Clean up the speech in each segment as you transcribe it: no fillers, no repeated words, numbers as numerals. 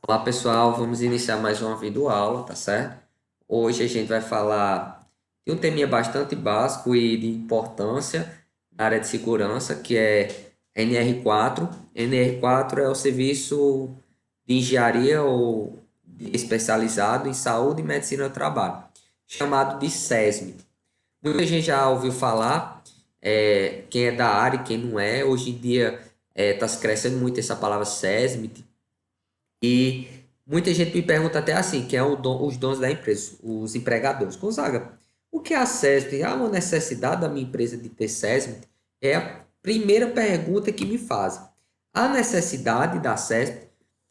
Olá pessoal, vamos iniciar mais uma videoaula, tá certo? Hoje a gente vai falar de um teminha bastante básico e de importância na área de segurança, que é NR4. NR4 é o serviço de engenharia ou especializado em saúde e medicina do trabalho, chamado de SESMIT. Muita gente já ouviu falar, quem é da área e quem não é. Hoje em dia está se crescendo muito essa palavra SESMIT, e muita gente me pergunta até assim, quem é os donos da empresa, os empregadores. Gonzaga, o que é a SESMIT? Há uma necessidade da minha empresa de ter SESMIT? É a primeira pergunta que me fazem. A necessidade da SESMIT,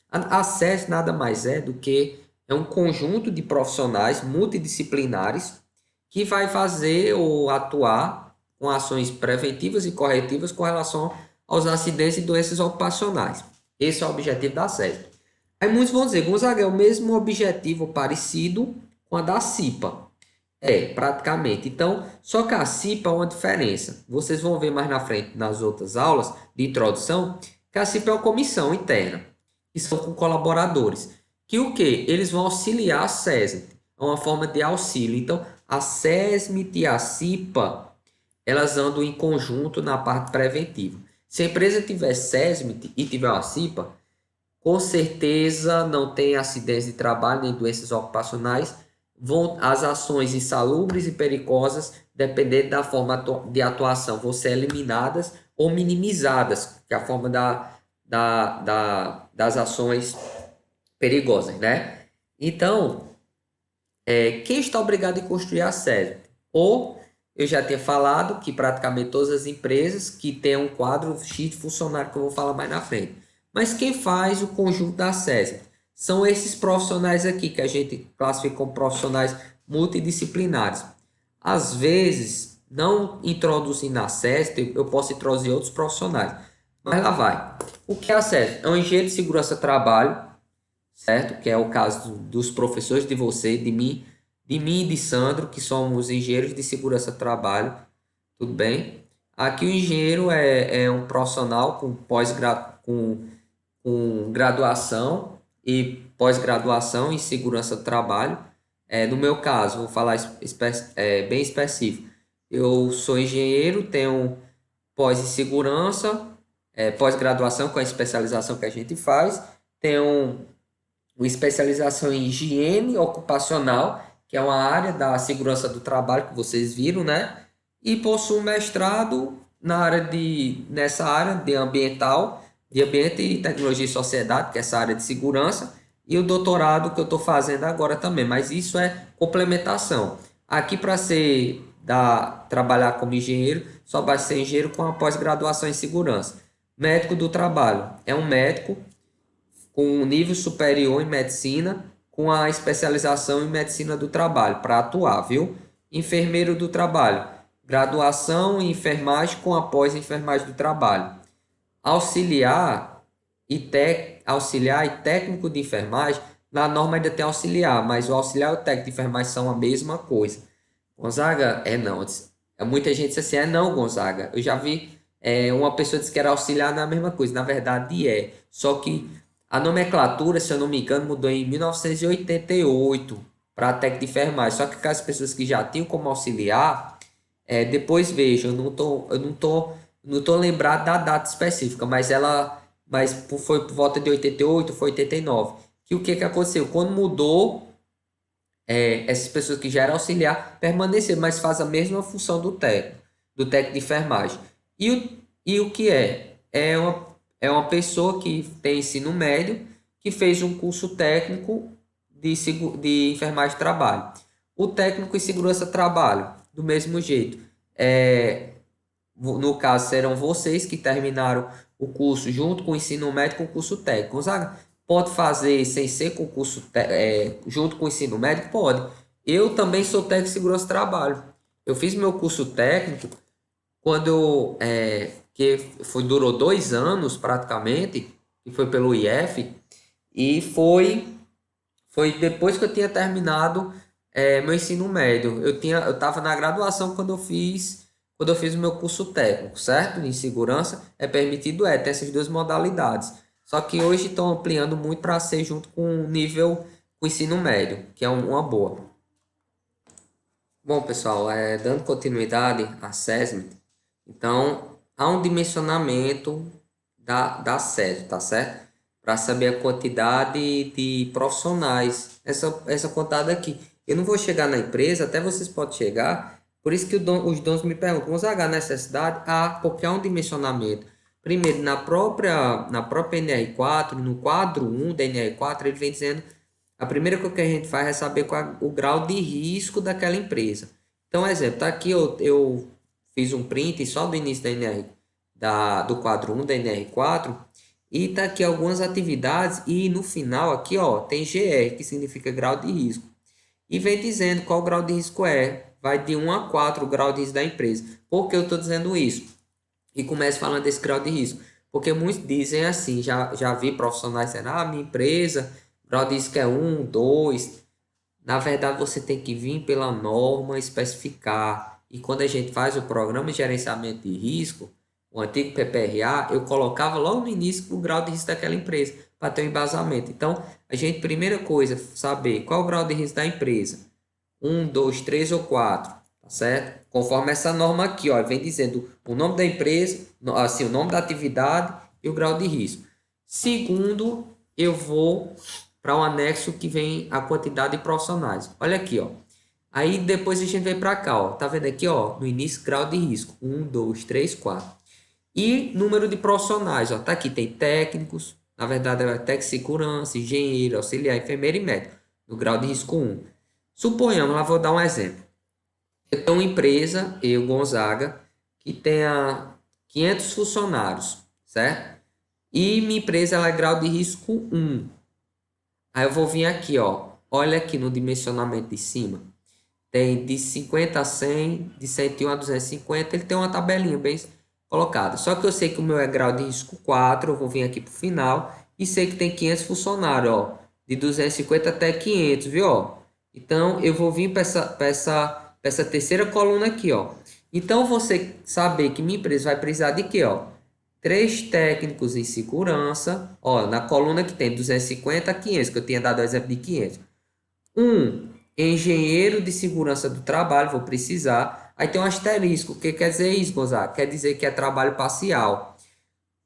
a SESMIT nada mais é do que um conjunto de profissionais multidisciplinares que vai fazer ou atuar com ações preventivas e corretivas com relação aos acidentes e doenças ocupacionais. Esse é o objetivo da SESMIT. Aí muitos vão dizer, Gonzaga, é o mesmo objetivo parecido com a da CIPA. É, praticamente. Então, só que a CIPA é uma diferença. Vocês vão ver mais na frente, nas outras aulas de introdução, que a CIPA é uma comissão interna, que são com colaboradores. Que o quê? Eles vão auxiliar a SESMIT. É uma forma de auxílio. Então, a SESMIT e a CIPA, elas andam em conjunto na parte preventiva. Se a empresa tiver SESMIT e tiver uma CIPA, com certeza não tem acidentes de trabalho nem doenças ocupacionais. As ações insalubres e perigosas, dependendo da forma de atuação, vão ser eliminadas ou minimizadas, que é a forma das ações perigosas, né? Então, quem está obrigado a construir a sede? Ou eu já tinha falado que praticamente todas as empresas que têm um quadro X de funcionário, que eu vou falar mais na frente. Mas quem faz o conjunto da SESI? São esses profissionais aqui, que a gente classifica como profissionais multidisciplinares. Às vezes, não introduzindo a SESI, eu posso introduzir outros profissionais. Mas lá vai. O que é a SESI? É um engenheiro de segurança do trabalho, certo? Que é o caso dos professores de você, de mim e de Sandro, que somos engenheiros de segurança do trabalho, tudo bem? Aqui o engenheiro é um profissional com graduação e pós-graduação em segurança do trabalho. No meu caso, vou falar bem específico. Eu sou engenheiro, tenho pós em segurança, pós-graduação com a especialização que a gente faz, tenho uma especialização em higiene ocupacional, que é uma área da segurança do trabalho que vocês viram, né? E possuo um mestrado nessa área de ambiental, de ambiente e tecnologia e sociedade, que é essa área de segurança, e o doutorado que eu estou fazendo agora também, mas isso é complementação. Aqui para trabalhar como engenheiro, só vai ser engenheiro com a pós-graduação em segurança. Médico do trabalho é um médico com um nível superior em medicina, com a especialização em medicina do trabalho, para atuar, viu? Enfermeiro do trabalho, graduação em enfermagem com após enfermagem do trabalho. Auxiliar e técnico de enfermagem, na norma ainda tem auxiliar, mas o auxiliar e o técnico de enfermagem são a mesma coisa. Gonzaga, não. Muita gente diz assim, não, Gonzaga. Eu já vi uma pessoa disse que era auxiliar na mesma coisa. Na verdade é. Só que a nomenclatura, se eu não me engano, mudou em 1988 para técnico de enfermagem. Só que aquelas pessoas que já tinham como auxiliar, depois vejam, não tô lembrado da data específica, foi por volta de 88, foi 89. Que o que aconteceu? Quando mudou, essas pessoas que já eram auxiliar permaneceram, mas faz a mesma função do técnico de enfermagem. E o que é? É uma pessoa que tem ensino médio, que fez um curso técnico de enfermagem de trabalho. O técnico em segurança do trabalho, do mesmo jeito. No caso, serão vocês que terminaram o curso junto com o ensino médio com o curso técnico. Gonzaga, pode fazer sem ser com o junto com o ensino médio? Pode. Eu também sou técnico de segurança do trabalho. Eu fiz meu curso técnico durou 2 anos praticamente, e foi pelo IF, e foi depois que eu tinha terminado meu ensino médio. Eu estava na graduação quando eu fiz o meu curso técnico, certo? Em segurança é permitido, tem essas duas modalidades. Só que hoje estão ampliando muito para ser junto com o nível com o ensino médio, que é uma boa. Bom, pessoal, dando continuidade à SESMIT, então há um dimensionamento da SESMIT, tá certo? Para saber a quantidade de profissionais, essa quantidade aqui. Eu não vou chegar na empresa, até vocês podem chegar, por isso que os donos me perguntam, Gonzaga, a necessidade? Ah, porque há um dimensionamento. Primeiro, na própria NR4, no quadro 1 da NR4, ele vem dizendo a primeira coisa que a gente faz é saber qual é o grau de risco daquela empresa. Então, exemplo, tá aqui eu fiz um print só do início da NR, do quadro 1 da NR4 e tá aqui algumas atividades e no final aqui, ó, tem GR, que significa grau de risco. E vem dizendo qual grau de risco é. Vai de 1 a 4 o grau de risco da empresa. Por que eu estou dizendo isso? E começo falando desse grau de risco. Porque muitos dizem assim, já vi profissionais dizendo, minha empresa, o grau de risco é 1, 2. Na verdade, você tem que vir pela norma especificar. E quando a gente faz o programa de gerenciamento de risco, o antigo PPRA, eu colocava logo no início o grau de risco daquela empresa, para ter um embasamento. Então, a gente, primeira coisa, saber qual o grau de risco da empresa. 1, 2, 3 ou 4, tá certo? Conforme essa norma aqui, ó, vem dizendo o nome da empresa, assim, o nome da atividade e o grau de risco. Segundo, eu vou para um anexo que vem a quantidade de profissionais. Olha aqui, ó. Aí depois a gente vem para cá, ó. Tá vendo aqui, ó? No início, grau de risco. 1, 2, 3, 4. E número de profissionais, ó. Tá aqui, tem técnicos. Na verdade, é técnico de segurança, engenheiro, auxiliar, enfermeiro e médico. No grau de risco 1. Suponhamos, lá vou dar um exemplo. Eu tenho uma empresa, eu, Gonzaga, que tenha 500 funcionários, certo? E minha empresa ela é grau de risco 1. Aí eu vou vir aqui, ó. Olha aqui no dimensionamento de cima. Tem de 50 a 100, de 101 a 250. Ele tem uma tabelinha bem colocada. Só que eu sei que o meu é grau de risco 4. Eu vou vir aqui para o final. E sei que tem 500 funcionários, ó. De 250 até 500, viu, ó? Então, eu vou vir para essa terceira coluna aqui, ó. Então, você saber que minha empresa vai precisar de quê, ó? 3 técnicos em segurança, ó, na coluna que tem 250 a 500, que eu tinha dado o exemplo de 500. Um engenheiro de segurança do trabalho, vou precisar. Aí tem um asterisco. O que quer dizer isso, Gonzaga? Quer dizer que é trabalho parcial.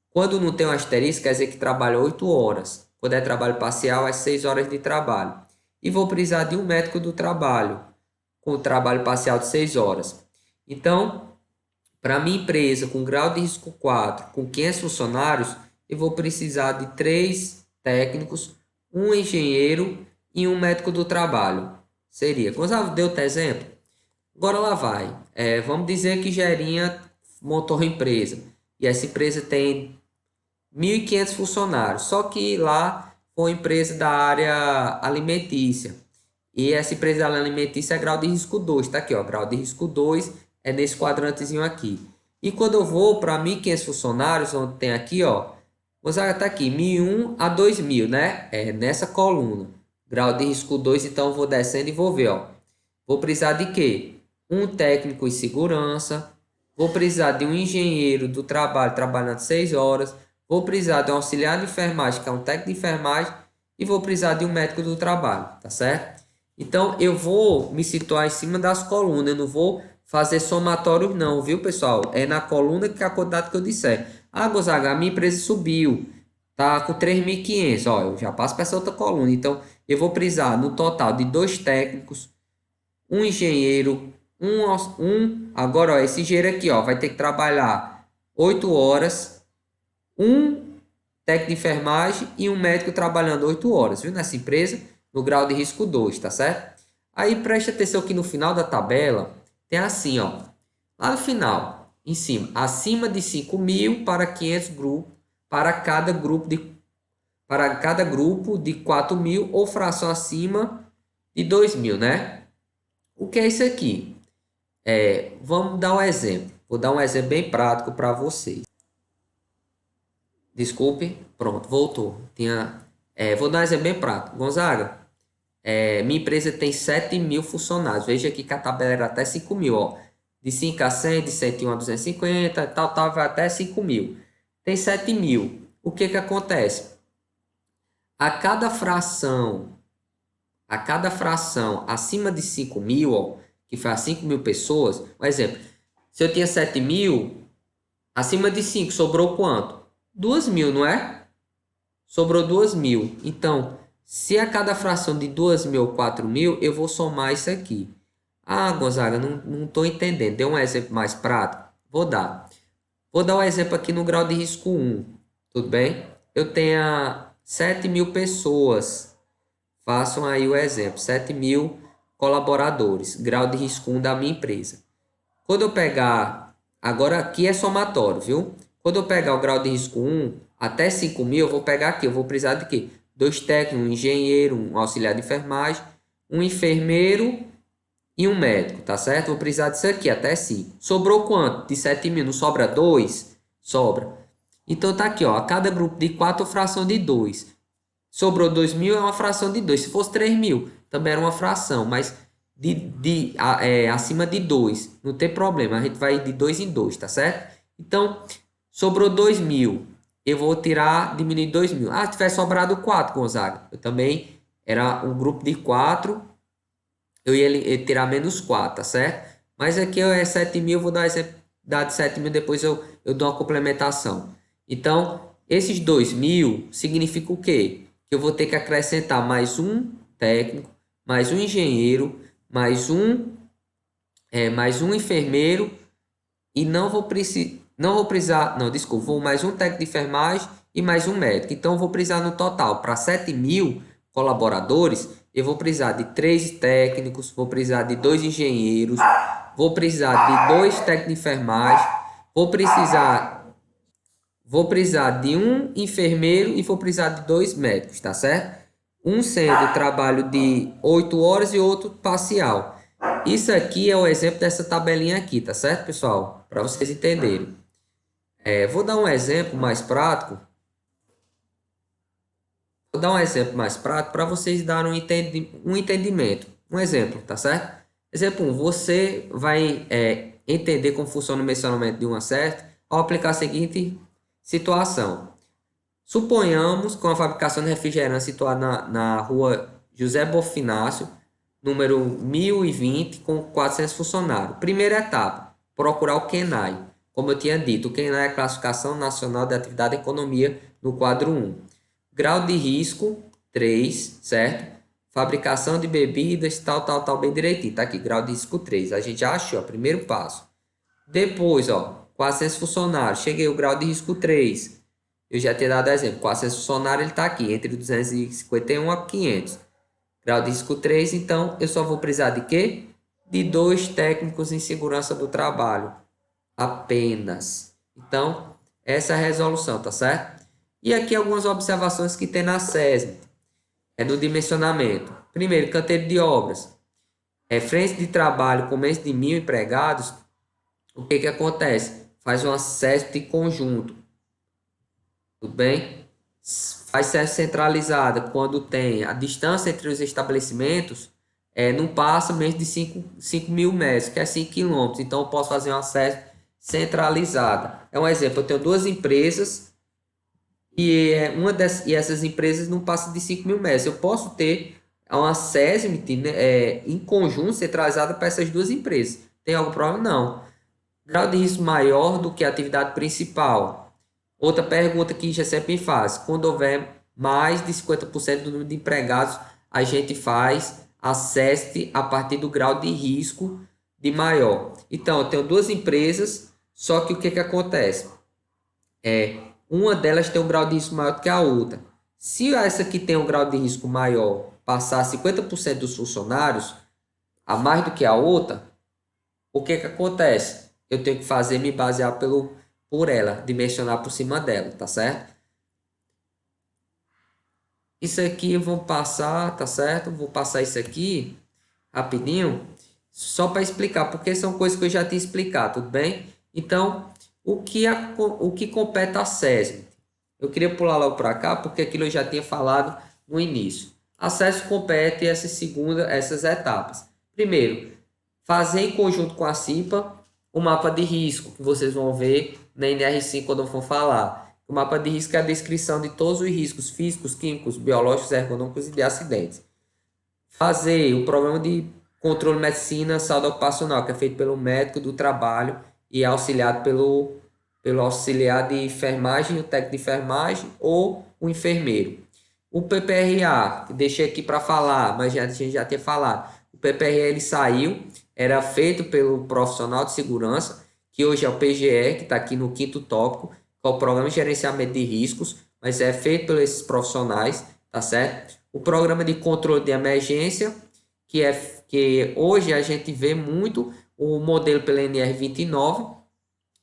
Quando não tem um asterisco, quer dizer que trabalha 8 horas. Quando é trabalho parcial, é 6 horas de trabalho. E vou precisar de um médico do trabalho, com trabalho parcial de 6 horas. Então, para minha empresa com grau de risco 4, com 500 funcionários, eu vou precisar de 3 técnicos, um engenheiro e um médico do trabalho. Seria. Gonçalo, deu outro exemplo? Agora lá vai. Vamos dizer que Gerinha montou uma empresa. E essa empresa tem 1.500 funcionários. Só que lá foi uma empresa da área alimentícia. E essa empresa alimentícia é grau de risco 2. Tá aqui, ó. Grau de risco 2 é nesse quadrantezinho aqui. E quando eu vou para 1.500 funcionários, onde tem aqui, ó. Gonzaga tá aqui, 1.001 a 2.000, né? É nessa coluna. Grau de risco 2, então eu vou descendo e vou ver, ó. Vou precisar de quê? Um técnico em segurança. Vou precisar de um engenheiro do trabalho trabalhando 6 horas. Vou precisar de um auxiliar de enfermagem, que é um técnico de enfermagem. E vou precisar de um médico do trabalho, tá certo? Então, eu vou me situar em cima das colunas. Eu não vou fazer somatórios não, viu, pessoal? É na coluna que a quantidade que eu disser. Gonzaga, a minha empresa subiu. Tá com 3.500. Ó, eu já passo para essa outra coluna. Então, eu vou precisar no total de 2 técnicos, um engenheiro, agora, ó, esse engenheiro aqui, ó, vai ter que trabalhar 8 horas, um técnico de enfermagem e um médico trabalhando 8 horas, viu? Nessa empresa, no grau de risco 2, tá certo? Aí preste atenção que no final da tabela tem assim, ó, lá no final, em cima, acima de 5.000 para 500 grupos, para cada grupo de 4.000 ou fração acima de 2.000, né? O que é isso aqui? Vamos dar um exemplo. Vou dar um exemplo bem prático para vocês. Desculpe, pronto, voltou. Vou dar um exemplo bem prático. Gonzaga, minha empresa tem 7.000 funcionários. Veja aqui que a tabela era até 5.000, ó. De 5 a 100, de 101 a 250, tal, vai até 5.000. Tem 7.000. o que acontece? A cada fração acima de 5.000, ó, que foi as 5.000 pessoas, por exemplo, se eu tinha 7.000, acima de 5 sobrou quanto? 2.000, não é? Sobrou 2.000. Então, se a cada fração de 2.000 ou 4.000, eu vou somar isso aqui. Ah, Gonzaga, não estou entendendo. Dê um exemplo mais prático? Vou dar. Vou dar um exemplo aqui no grau de risco 1. Tudo bem? Eu tenho 7.000 pessoas. Façam aí o exemplo. 7.000 colaboradores. Grau de risco 1 da minha empresa. Quando eu pegar... Agora aqui é somatório, viu? Quando eu pegar o grau de risco 1 até 5.000, eu vou pegar aqui. Eu vou precisar de quê? 2 técnicos, um engenheiro, um auxiliar de enfermagem, um enfermeiro e um médico, tá certo? Vou precisar disso aqui, até 5. Sobrou quanto? De 7.000, não sobra 2? Sobra. Então tá aqui, ó. A cada grupo de 4, fração de 2. Sobrou 2.000, é uma fração de 2. Se fosse 3.000, também era uma fração, mas acima de 2. Não tem problema, a gente vai de 2 em 2, tá certo? Então, sobrou 2.000. Eu vou diminuir 2.000. Ah, se tiver sobrado 4, Gonzaga. Eu também era um grupo de 4. Eu ia tirar menos 4, tá certo? Mas aqui é 7.000, eu vou dar exemplo de 7.000, depois eu dou uma complementação. Então, esses 2.000 significa o quê? Que eu vou ter que acrescentar mais um técnico, mais um engenheiro, mais um enfermeiro e não vou precisar, não, desculpa, vou mais um técnico de enfermagem e mais um médico. Então, eu vou precisar no total, para 7.000 colaboradores, eu vou precisar de 3 técnicos, vou precisar de 2 engenheiros, vou precisar de 2 técnicos de enfermagem, vou precisar de um enfermeiro e vou precisar de 2 médicos, tá certo? Um sendo trabalho de 8 horas e outro parcial. Isso aqui é o exemplo dessa tabelinha aqui, tá certo, pessoal? Para vocês entenderem. Vou dar um exemplo mais prático. Vou dar um exemplo mais prático para vocês darem um entendimento. Um exemplo, tá certo? Exemplo 1. Você vai entender como funciona o mencionamento de uma certa ao aplicar a seguinte situação. Suponhamos que uma fabricação de refrigerante situada na rua José Bonfinácio, número 1020, com 400 funcionários. Primeira etapa, procurar o KENAI. Como eu tinha dito, o KENAI é a Classificação Nacional de Atividade e Economia no quadro 1. Grau de risco 3, certo? Fabricação de bebidas, tal, bem direitinho. Tá aqui, grau de risco 3. A gente já achou, ó, primeiro passo. Depois, ó, 400 funcionários. Cheguei ao grau de risco 3. Eu já tinha dado exemplo. 400 funcionários, ele está aqui, entre 251 a 500. Grau de risco 3, então, eu só vou precisar de quê? De 2 técnicos em segurança do trabalho. Apenas. Então, essa é a resolução, tá certo? E aqui algumas observações que tem na SESMIT. No dimensionamento. Primeiro, canteiro de obras. Frente de trabalho com menos de 1.000 empregados. O que acontece? Faz um acesso de conjunto. Tudo bem? Faz acesso centralizada quando tem a distância entre os estabelecimentos não passa menos de 5.000 metros, que é 5 quilômetros. Então, eu posso fazer um acesso centralizada. É um exemplo. Eu tenho 2 empresas e essas empresas não passam de 5.000 metros. Eu posso ter uma SESMIT, né, em conjunto centralizada para essas 2 empresas. Tem algum problema? Não. Grau de risco maior do que a atividade principal. Outra pergunta que já sempre me faz. Quando houver mais de 50% do número de empregados, a gente faz asseste a partir do grau de risco de maior. Então, eu tenho 2 empresas, só que o que acontece? Uma delas tem um grau de risco maior do que a outra. Se essa que tem um grau de risco maior passar 50% dos funcionários a mais do que a outra, o que acontece? Eu tenho que me basear por ela, dimensionar por cima dela, tá certo? Isso aqui eu vou passar, tá certo? Vou passar isso aqui rapidinho, só para explicar, porque são coisas que eu já tinha explicado, tudo bem? Então, o que compete a SESMIT? Eu queria pular logo para cá, porque aquilo eu já tinha falado no início. A SESMIT compete essas etapas. Primeiro, fazer em conjunto com a CIPA o mapa de risco, que vocês vão ver na NR5 quando eu for falar. O mapa de risco é a descrição de todos os riscos físicos, químicos, biológicos, ergonômicos e de acidentes. Fazer o programa de controle de medicina saúde ocupacional, que é feito pelo médico do trabalho e é auxiliado pelo auxiliar de enfermagem, o técnico de enfermagem ou o enfermeiro. O PPRA, que deixei aqui para falar, mas a gente já tinha falado. O PPRA ele saiu, era feito pelo profissional de segurança, que hoje é o PGE, que está aqui no quinto tópico, que é o Programa de Gerenciamento de Riscos, mas é feito por esses profissionais, tá certo? O Programa de Controle de Emergência, que hoje a gente vê muito o modelo pela NR29,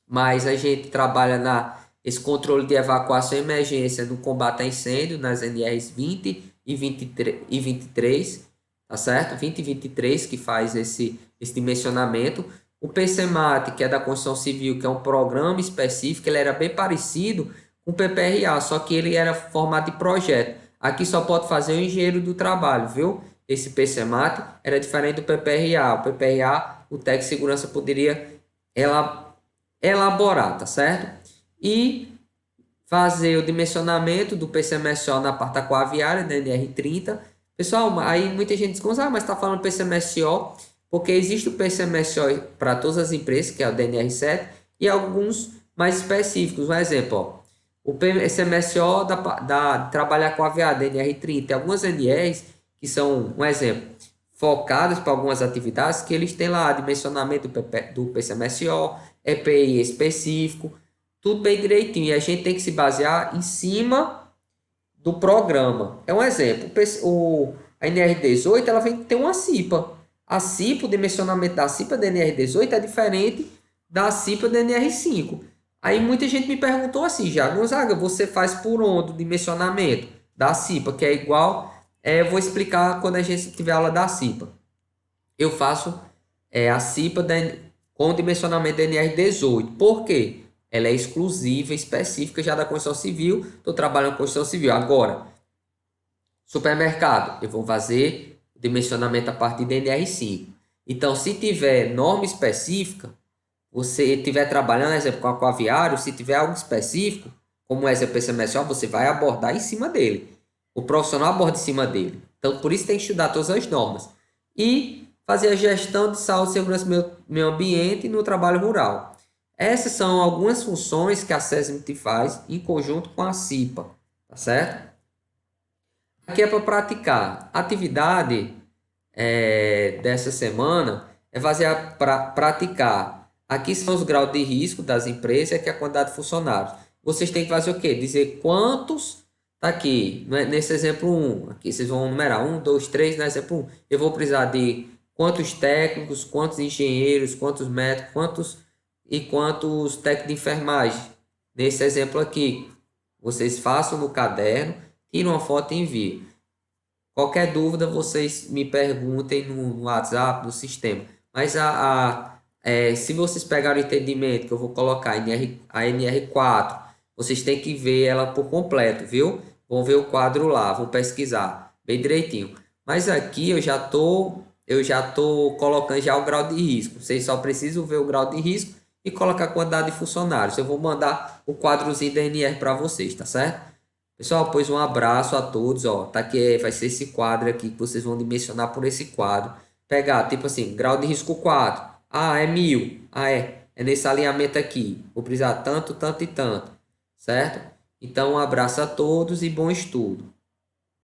mas a gente trabalha esse controle de evacuação e emergência no combate a incêndio nas NRs 20 e 23, tá certo? 20 e 23 que faz esse dimensionamento. O PCMAT, que é da construção civil, que é um programa específico, ele era bem parecido com o PPRA, só que ele era formato de projeto. Aqui só pode fazer o engenheiro do trabalho, viu? Esse PCMAT era diferente do PPRA. O PPRA, o técnico de segurança poderia elaborar, tá certo? E fazer o dimensionamento do PCMSO na parte aquaviária, da NR30. Pessoal, aí muita gente diz, mas está falando PCMSO, porque existe o PCMSO para todas as empresas, que é o DNR7, e alguns mais específicos. Um exemplo, ó, o PCMSO da trabalhar com aviário, DNR30, tem algumas NRs que são, um exemplo, focadas para algumas atividades, que eles têm lá dimensionamento do PCMSO, EPI específico, tudo bem direitinho. E a gente tem que se basear em cima do programa. É um exemplo. A NR18 ela vem ter uma CIPA. A CIPA, o dimensionamento da CIPA da NR18 é diferente da CIPA da NR5. Aí muita gente me perguntou assim, já, Gonzaga, você faz por onde o dimensionamento da CIPA, que é igual, eu vou explicar quando a gente tiver aula da CIPA. Eu faço a CIPA com o dimensionamento da NR18. Por quê? Ela é exclusiva, específica já da construção civil. Estou trabalhando com construção civil. Agora, supermercado, eu vou fazer o dimensionamento a partir da NR5. Então, se tiver norma específica, você estiver trabalhando, exemplo, com aquaviário, se tiver algo específico, como o exemplo PCMSO, você vai abordar em cima dele. O profissional aborda em cima dele. Então, por isso tem que estudar todas as normas. E fazer a gestão de saúde, segurança e meio ambiente no trabalho rural. Essas são algumas funções que a SESMIT faz em conjunto com a CIPA, tá certo? Aqui é para praticar. A atividade dessa semana é fazer praticar. Aqui são os graus de risco das empresas, aqui é a quantidade de funcionários. Vocês têm que fazer o quê? Dizer quantos, tá aqui, nesse exemplo 1, aqui vocês vão numerar 1, 2, 3, no exemplo 1. Eu vou precisar de quantos técnicos, quantos engenheiros, quantos médicos, quantos técnicos de enfermagem. Nesse exemplo aqui, vocês façam no caderno, tiram uma foto e enviem. Qualquer dúvida, vocês me perguntem no WhatsApp, no sistema. Mas se vocês pegarem o entendimento que eu vou colocar a NR4, vocês têm que ver ela por completo, viu? Vão ver o quadro lá, vão pesquisar bem direitinho. Mas aqui eu já tô colocando já o grau de risco. Vocês só precisam ver o grau de risco e colocar a quantidade de funcionários. Eu vou mandar o quadrozinho da NR para vocês, tá certo? Pessoal, pois um abraço a todos, ó. Tá aqui, vai ser esse quadro aqui que vocês vão dimensionar por esse quadro. Pegar, tipo assim, grau de risco 4. Ah, é 1000. Ah, é nesse alinhamento aqui. Vou precisar tanto, tanto e tanto. Certo? Então, um abraço a todos e bom estudo.